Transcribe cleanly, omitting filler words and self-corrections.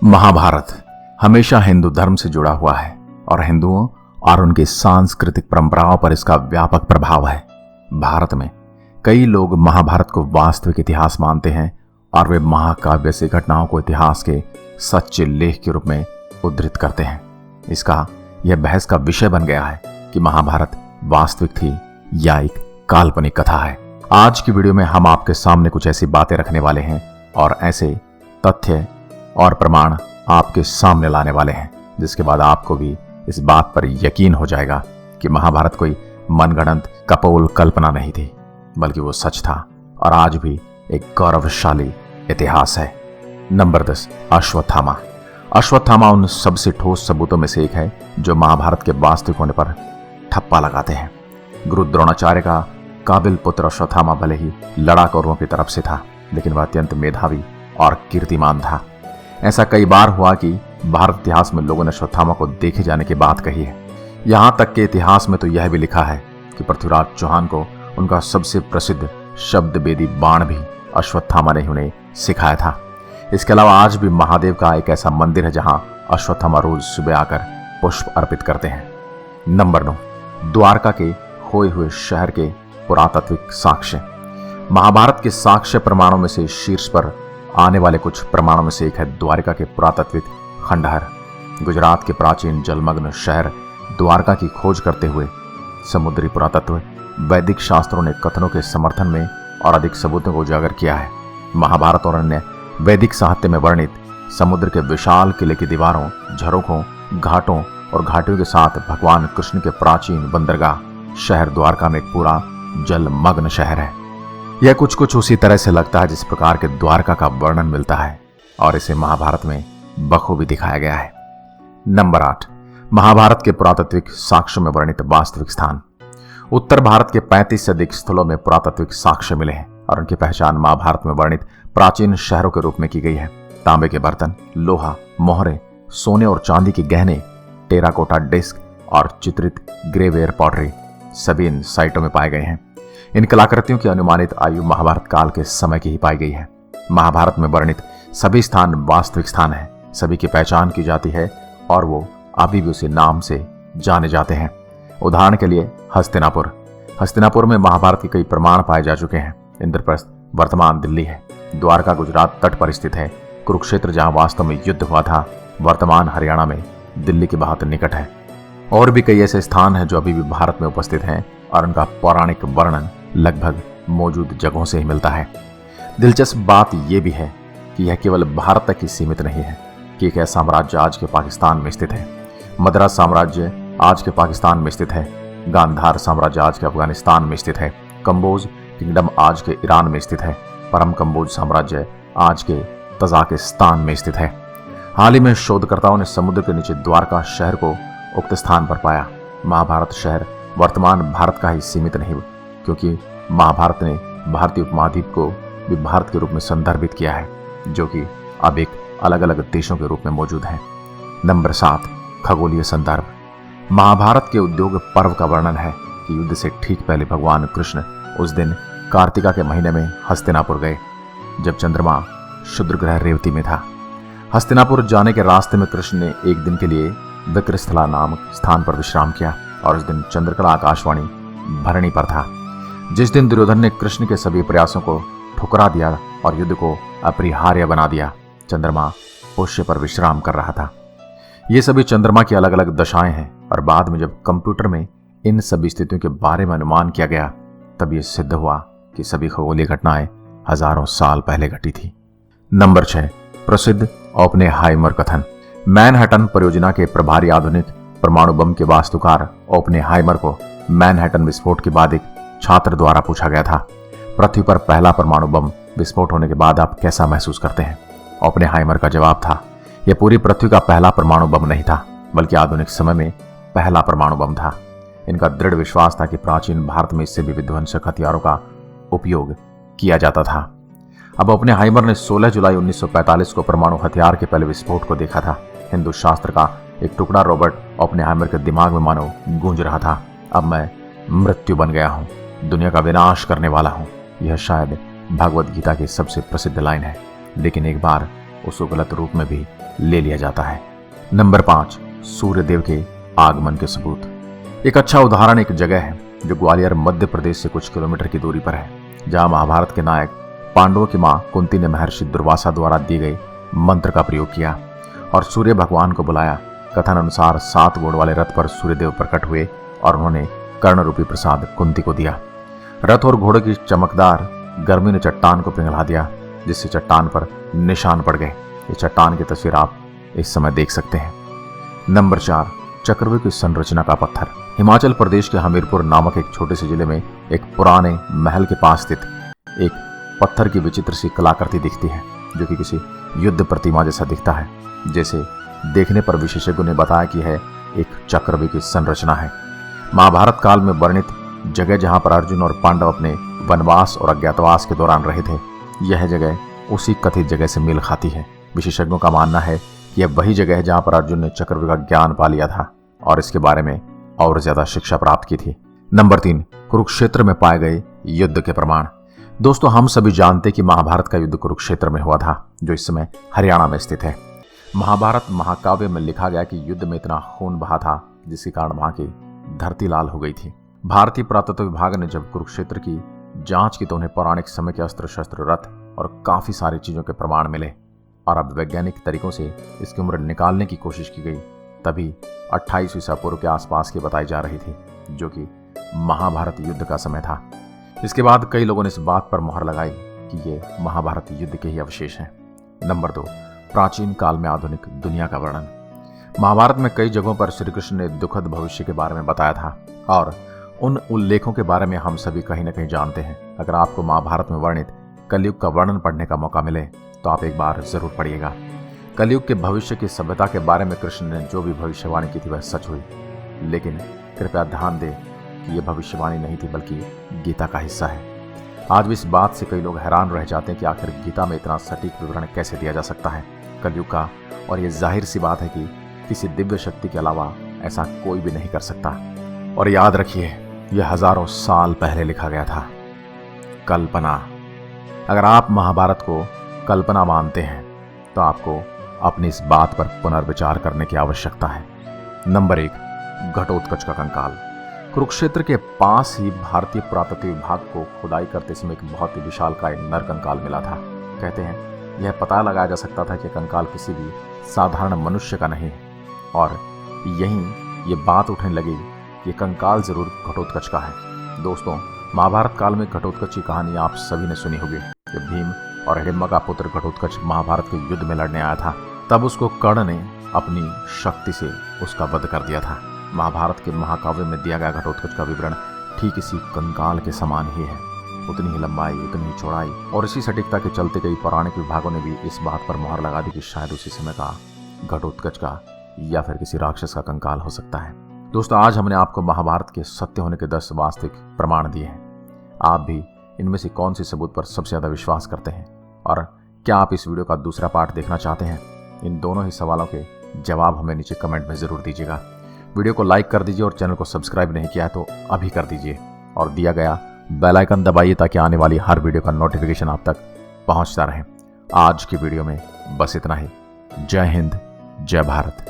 महाभारत हमेशा हिंदू धर्म से जुड़ा हुआ है और हिंदुओं और उनकी सांस्कृतिक परंपराओं पर इसका व्यापक प्रभाव है। भारत में कई लोग महाभारत को वास्तविक इतिहास मानते हैं और वे महाकाव्य से घटनाओं को इतिहास के सच्चे लेख के रूप में उद्धृत करते हैं। इसका यह बहस का विषय बन गया है कि महाभारत वास्तविक थी या एक काल्पनिक कथा है। आज की वीडियो में हम आपके सामने कुछ ऐसी बातें रखने वाले हैं और ऐसे तथ्य और प्रमाण आपके सामने लाने वाले हैं जिसके बाद आपको भी इस बात पर यकीन हो जाएगा कि महाभारत कोई मनगढ़ंत कपोल कल्पना नहीं थी, बल्कि वो सच था और आज भी एक गौरवशाली इतिहास है। नंबर 10, अश्वत्थामा। अश्वत्थामा उन सबसे ठोस सबूतों में से एक है जो महाभारत के वास्तविक होने पर ठप्पा लगाते हैं। गुरु द्रोणाचार्य का काबिल पुत्र अश्वत्थामा भले ही लड़ा कौरवों की तरफ से था, लेकिन वह अत्यंत मेधावी और कीर्तिमान था। ऐसा कई बार हुआ कि भारत इतिहास में लोगों ने अश्वत्थामा को देखे जाने की बात कही है। यहां तक के इतिहास में तो यह भी लिखा है कि पृथ्वीराज चौहान को उनका सबसे प्रसिद्ध शब्द बेदी बाण भी अश्वत्थामा ने उन्हें सिखाया था। इसके अलावा आज भी महादेव का एक ऐसा मंदिर है जहां अश्वत्थामा रोज सुबह आकर पुष्प अर्पित करते हैं। नंबर 9, द्वारका के खोए हुए शहर के पुरातात्विक साक्ष्य। महाभारत के साक्ष्य प्रमाणों में से शीर्ष पर आने वाले कुछ प्रमाणों में से एक है द्वारका के पुरातात्विक खंडहर। गुजरात के प्राचीन जलमग्न शहर द्वारका की खोज करते हुए समुद्री पुरातत्व वैदिक शास्त्रों ने कथनों के समर्थन में और अधिक सबूतों को उजागर किया है। महाभारत और अन्य वैदिक साहित्य में वर्णित समुद्र के विशाल किले की दीवारों, झरोखों, घाटों और घाटियों के साथ भगवान कृष्ण के प्राचीन बंदरगाह शहर द्वारका में एक पूरा जलमग्न शहर है। यह कुछ उसी तरह से लगता है जिस प्रकार के द्वारका का वर्णन मिलता है और इसे महाभारत में बखूबी दिखाया गया है। नंबर 8, महाभारत के पुरातात्विक साक्ष्यों में वर्णित वास्तविक स्थान। उत्तर भारत के 35 से अधिक स्थलों में पुरातात्विक साक्ष्य मिले हैं और उनकी पहचान महाभारत में वर्णित प्राचीन शहरों के रूप में की गई है। तांबे के बर्तन, लोहा, मोहरे, सोने और चांदी के गहने, टेराकोटा डिस्क और चित्रित ग्रेवेयर पॉटरी सभी इन साइटों में पाए गए हैं। इन कलाकृतियों की अनुमानित आयु महाभारत काल के समय की ही पाई गई है। महाभारत में वर्णित सभी स्थान वास्तविक स्थान हैं, सभी की पहचान की जाती है और वो अभी भी उसी नाम से जाने जाते हैं। उदाहरण के लिए हस्तिनापुर। हस्तिनापुर में महाभारत के कई प्रमाण पाए जा चुके हैं। इंद्रप्रस्थ वर्तमान दिल्ली है। द्वारका गुजरात तट पर स्थित है। कुरुक्षेत्र जहां वास्तव में युद्ध हुआ था वर्तमान हरियाणा में दिल्ली के बहुत निकट है। और भी कई ऐसे स्थान हैं जो अभी भी भारत में उपस्थित हैं और उनका पौराणिक वर्णन लगभग मौजूद जगहों से ही मिलता है। दिलचस्प बात यह भी है कि यह केवल भारत तक ही सीमित नहीं है कि एक ऐसा साम्राज्य आज के पाकिस्तान में स्थित है। मद्रास साम्राज्य आज के पाकिस्तान में स्थित है। गांधार साम्राज्य आज के अफगानिस्तान में स्थित है। कंबोज किंगडम आज के ईरान में स्थित है। परम कंबोज साम्राज्य आज के तजाकिस्तान में स्थित है। हाल ही में शोधकर्ताओं ने समुद्र के नीचे द्वारका शहर को उक्त स्थान पर पाया। महाभारत शहर वर्तमान भारत का ही सीमित नहीं, क्योंकि महाभारत ने भारतीय उपमहाद्वीप को भी भारत के रूप में संदर्भित किया है, जो कि अब एक अलग अलग देशों के रूप में मौजूद है। नंबर 7, खगोलीय संदर्भ। महाभारत के उद्योग पर्व का वर्णन है कि युद्ध से ठीक पहले भगवान कृष्ण उस दिन कार्तिका के महीने में हस्तिनापुर गए, जब चंद्रमा शुद्र ग्रह रेवती में था। हस्तिनापुर जाने के रास्ते में कृष्ण ने एक दिन के लिए विक्रस्थला नामक स्थान पर विश्राम किया और उस दिन चंद्रकला आकाशवाणी भरणी पर था। जिस दिन दुर्योधन ने कृष्ण के सभी प्रयासों को ठुकरा दिया और युद्ध को अपरिहार्य बना दिया, चंद्रमा पुष्य पर विश्राम कर रहा था। ये सभी चंद्रमा की अलग अलग दशाएं हैं और बाद में जब कंप्यूटर में इन सभी स्थितियों के बारे में अनुमान किया गया तब यह सिद्ध हुआ कि सभी खगोलीय घटनाएं हजारों साल पहले घटी थी। नंबर 6, प्रसिद्ध ओपनहाइमर कथन। मैनहट्टन परियोजना के प्रभारी आधुनिक परमाणु बम के वास्तुकार ओपनहाइमर को मैनहट्टन विस्फोट के बाद एक छात्र द्वारा पूछा गया था, पृथ्वी पर पहला परमाणु बम विस्फोट होने के बाद आप कैसा महसूस करते हैं? ओपनहाइमर का जवाब था, यह पूरी पृथ्वी का पहला परमाणु बम नहीं था, बल्कि आधुनिक समय में पहला परमाणु बम था। इनका दृढ़ विश्वास था कि प्राचीन भारत में इससे भी विध्वंसक हथियारों का उपयोग किया जाता था। अब ओपनहाइमर ने 16 जुलाई 1945 को परमाणु हथियार के पहले विस्फोट को देखा था। हिंदू शास्त्र का एक टुकड़ा रॉबर्ट ओपनहाइमर के दिमाग में मानो गूंज रहा था, अब मैं मृत्यु बन गया हूं, दुनिया का विनाश करने वाला हूं। यह शायद भगवद गीता की सबसे प्रसिद्ध लाइन है, लेकिन एक बार उसको गलत रूप में भी ले लिया जाता है। नंबर 5, सूर्य देव के आगमन के सबूत। एक अच्छा उदाहरण एक जगह है जो ग्वालियर मध्य प्रदेश से कुछ किलोमीटर की दूरी पर है, जहां महाभारत के नायक पांडवों की मां कुंती ने महर्षि दुर्वासा द्वारा दिए गए मंत्र का प्रयोग किया और सूर्य भगवान को बुलाया। कथन अनुसार 7 घोड़ वाले रथ पर सूर्यदेव प्रकट हुए और उन्होंने कर्ण रूपी प्रसाद कुंती को दिया। रथ और घोड़े की चमकदार गर्मी ने चट्टान को पिघला दिया, जिससे चट्टान पर निशान पड़ गए। ये चट्टान की तस्वीर आप इस समय देख सकते हैं। नंबर 4, चक्रव्यूह की संरचना का पत्थर। हिमाचल प्रदेश के हमीरपुर नामक एक छोटे से जिले में एक पुराने महल के पास स्थित एक पत्थर की विचित्र सी कलाकृति दिखती है, जो कि किसी युद्ध प्रतिमा जैसा दिखता है। जैसे देखने पर विशेषज्ञों ने बताया कि यह एक चक्रव्यूह की संरचना है। महाभारत काल में वर्णित जगह जहां पर अर्जुन और पांडव अपने वनवास और अज्ञातवास के दौरान रहे थे, यह जगह उसी कथित जगह से मेल खाती है। विशेषज्ञों का मानना है कि यह वही जगह है जहां पर अर्जुन ने चक्रव्यूह का ज्ञान पा लिया था और इसके बारे में और ज्यादा शिक्षा प्राप्त की थी। नंबर 3, कुरुक्षेत्र में पाए गए युद्ध के प्रमाण। दोस्तों, हम सभी जानते कि महाभारत का युद्ध कुरुक्षेत्र में हुआ था, जो इस समय हरियाणा में स्थित है। महाभारत महाकाव्य में लिखा गया कि युद्ध में इतना खून बहा था जिसके कारण वहां की धरती लाल हो गई थी। भारतीय पुरातत्व विभाग ने जब कुरुक्षेत्र की जांच की तो उन्हें पौराणिक समय के अस्त्र शस्त्र, रथ और काफी सारी चीजों के प्रमाण मिले और अब वैज्ञानिक तरीकों से इसकी उम्र निकालने की कोशिश की गई। तभी 28 ईसा पूर्व के आसपास की बताई जा रही थी, जो कि महाभारत युद्ध का समय था। इसके बाद कई लोगों ने इस बात पर मोहर लगाई कि ये महाभारत युद्ध के ही अवशेष हैं। नंबर 2, प्राचीन काल में आधुनिक दुनिया का वर्णन। महाभारत में कई जगहों पर श्री कृष्ण ने दुखद भविष्य के बारे में बताया था और उन उल्लेखों के बारे में हम सभी कहीं न कहीं जानते हैं। अगर आपको महाभारत में वर्णित कलयुग का वर्णन पढ़ने का मौका मिले तो आप एक बार जरूर पढ़िएगा। कलयुग के भविष्य की सभ्यता के बारे में कृष्ण ने जो भी भविष्यवाणी की थी वह सच हुई, लेकिन कृपया ध्यान दें कि यह भविष्यवाणी नहीं थी बल्कि गीता का हिस्सा है। आज भी इस बात से कई लोग हैरान रह जाते हैं कि आखिर गीता में इतना सटीक विवरण कैसे दिया जा सकता है कलयुग का, और ये जाहिर सी बात है कि किसी दिव्य शक्ति के अलावा ऐसा कोई भी नहीं कर सकता। और याद रखिए, यह हजारों साल पहले लिखा गया था। कल्पना। अगर आप महाभारत को कल्पना मानते हैं तो आपको अपनी इस बात पर पुनर्विचार करने की आवश्यकता है। नंबर 1, घटोत्कच का कंकाल। कुरुक्षेत्र के पास ही भारतीय पुरातत्व विभाग को खुदाई करते समय एक बहुत ही विशालकाय नर कंकाल मिला था। कहते हैं यह पता लगाया जा सकता था कि कंकाल किसी भी साधारण मनुष्य का नहीं है, और यहीं ये बात उठने लगी कि कंकाल जरूर घटोत्कच का है। दोस्तों, महाभारत काल में घटोत्कच की कहानी आप सभी ने सुनी होगी। जब भीम और हिडिंबा का पुत्र घटोत्कच महाभारत के युद्ध में लड़ने आया था, तब उसको कर्ण ने अपनी शक्ति से उसका वध कर दिया था। महाभारत के महाकाव्य में दिया गया घटोत्कच का विवरण ठीक इसी कंकाल के समान ही है। उतनी ही लंबाई, उतनी ही चौड़ाई, और इसी सटीकता के चलते कई पौराणिक विभागों ने भी इस बात पर मोहर लगा दी कि शायद उसी समय का घटोत्कच का या फिर किसी राक्षस का कंकाल हो सकता है। दोस्तों, आज हमने आपको महाभारत के सत्य होने के 10 वास्तविक प्रमाण दिए हैं। आप भी इनमें से कौन सी सबूत पर सबसे ज्यादा विश्वास करते हैं, और क्या आप इस वीडियो का दूसरा पार्ट देखना चाहते हैं? इन दोनों ही सवालों के जवाब हमें नीचे कमेंट में जरूर दीजिएगा। वीडियो को लाइक कर दीजिए और चैनल को सब्सक्राइब नहीं किया है तो अभी कर दीजिए, और दिया गया बेल आइकन दबाइए ताकि आने वाली हर वीडियो का नोटिफिकेशन आप तक पहुंचता रहे। आज की वीडियो में बस इतना ही। जय हिंद, जय भारत।